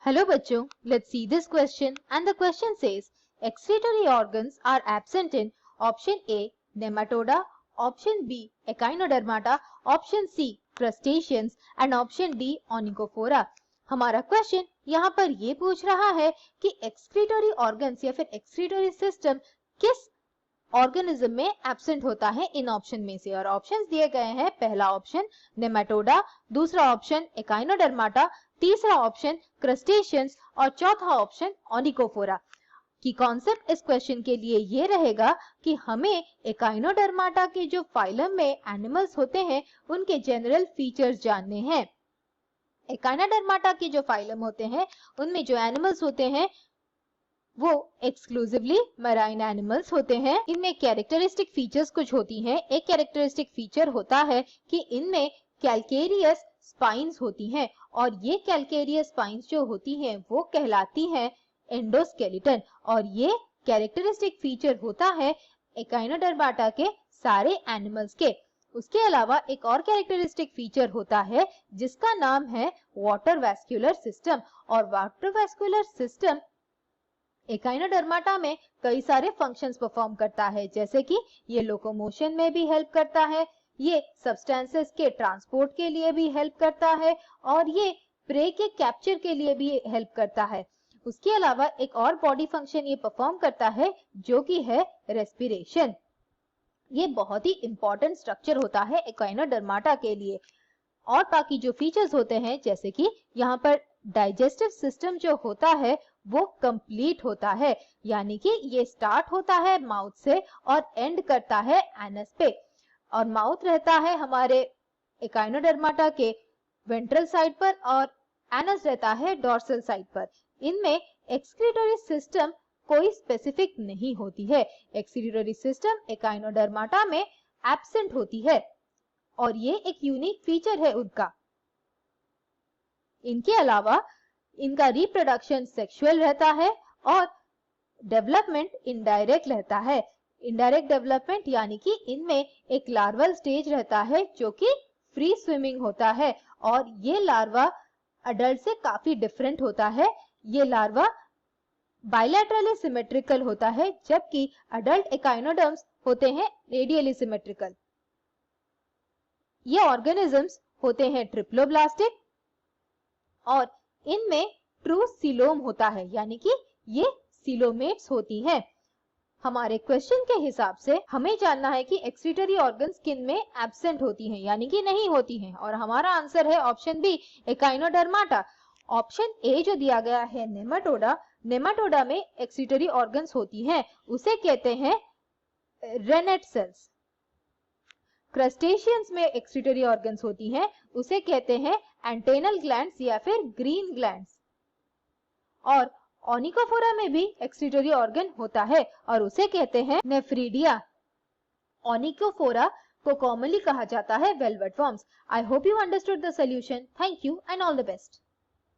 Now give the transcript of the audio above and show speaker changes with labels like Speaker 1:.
Speaker 1: Hello bachcho, let's see this question and the question says excretory organs are absent in option A nematoda, option B echinodermata, option C crustaceans and option D onychophora। हमारा question यहाँ पर ये पूछ रहा है कि एक्सक्रीटोरी organs या फिर एक्सक्रीटोरी सिस्टम किस ऑर्गेनिज्म में एब्सेंट होता है इन ऑप्शन में से। और ऑप्शंस दिए गए हैं, पहला ऑप्शन नेमाटोडा, दूसरा ऑप्शन एकाइनोडर्माटा, तीसरा ऑप्शन क्रस्टेशियंस और चौथा ऑप्शन ओनिकोफोरा। की कॉन्सेप्ट इस क्वेश्चन के लिए ये रहेगा कि हमें एकाइनोडर्माटा के जो फाइलम में एनिमल्स होते हैं उनके जनरल फीचर्स जानने हैं। एकाइनोडर्माटा के जो फाइलम होते हैं उनमें जो एनिमल्स होते हैं वो एक्सक्लूसिवली मराइन एनिमल्स होते हैं। इनमें कैरेक्टरिस्टिक फीचर्स कुछ होती हैं। एक कैरेक्टरिस्टिक फीचर होता है कि इनमें कैल्केरियस स्पाइन्स होती हैं और ये कैल्केरियस स्पाइन्स जो होती हैं वो कहलाती हैं एंडोस्केलेटन और ये कैरेक्टरिस्टिक फीचर होता है एकाइनोडर्माटा के सारे एनिमल्स के। उसके अलावा एक और कैरेक्टरिस्टिक फीचर होता है जिसका नाम है वाटर वैस्कुलर सिस्टम और वाटर वैस्कुलर सिस्टम एकाइनोडर्माटा में कई सारे फंक्शंस परफॉर्म करता है, जैसे कि ये लोकोमोशन में भी हेल्प करता है, ये सब्सटेंसेस के ट्रांसपोर्ट के लिए भी हेल्प करता है और ये प्रे के कैप्चर के लिए भी हेल्प करता है। उसके अलावा एक और बॉडी फंक्शन ये परफॉर्म करता है जो कि है रेस्पिरेशन। ये बहुत ही इंपॉर्टेंट स्ट्रक्चर होता है एकाइनोडर्माटा के लिए। और बाकी जो फीचर्स होते हैं जैसे कि यहाँ पर डाइजेस्टिव सिस्टम जो होता है वो कंप्लीट होता है, यानी कि ये स्टार्ट होता है माउथ से और एंड करता है एनस पे। और माउथ रहता है हमारे एकाइनोडर्माटा के वेंट्रल साइड पर और एनस रहता है डोर्सल साइड पर। इनमें एक्सक्रीटोरी सिस्टम कोई स्पेसिफिक नहीं होती है। एक्सक्रीटोरी सिस्टम एकाइनोडर्माटा में एब्सेंट होती है और ये एक यूनिक फीचर है उनका। इनके अलावा इनका रिप्रोडक्शन सेक्सुअल रहता है और डेवलपमेंट इनडायरेक्ट रहता है। इनडायरेक्ट डेवलपमेंट यानी कि इनमें एक लार्वल स्टेज रहता है जो कि फ्री स्विमिंग होता है और ये लार्वा अडल्ट से काफी डिफरेंट होता है। ये लार्वा बायलैटरली सिमेट्रिकल होता है जबकि अडल्ट एकाइनोडर्म्स होते हैं रेडियली सिमेट्रिकल। ये ऑर्गेनिजम्स होते हैं ट्रिप्लोब्लास्टिक और इनमें ट्रू सीलोम होता है, यानी कि ये सीलोमेट्स होती हैं। हमारे क्वेश्चन के हिसाब से हमें जानना है कि एक्सक्रीटरी ऑर्गन्स किन में एब्सेंट होती हैं, यानी कि नहीं होती हैं, और हमारा आंसर है option B echinodermata. Option A जो दिया गया है नेमाटोडा, नेमाटोडा में एक्सक्रीटरी ऑर्गन्स होती हैं, उसे कहते हैं रेनेट सेल्स। क्रस्टेशियंस में एक्सक्रीटरी ऑर्गन्स होती हैं, उसे कहते हैं एंटेनल ग्लैंड्स या फिर ग्रीन ग्लैंड्स। और ओनिकोफोरा में भी एक्सक्रीटरी ऑर्गन होता है और उसे कहते हैं नेफ्रीडिया। ओनिकोफोरा को कॉमनली कहा जाता है velvet worms. I hope you understood the solution. Thank you and all the best.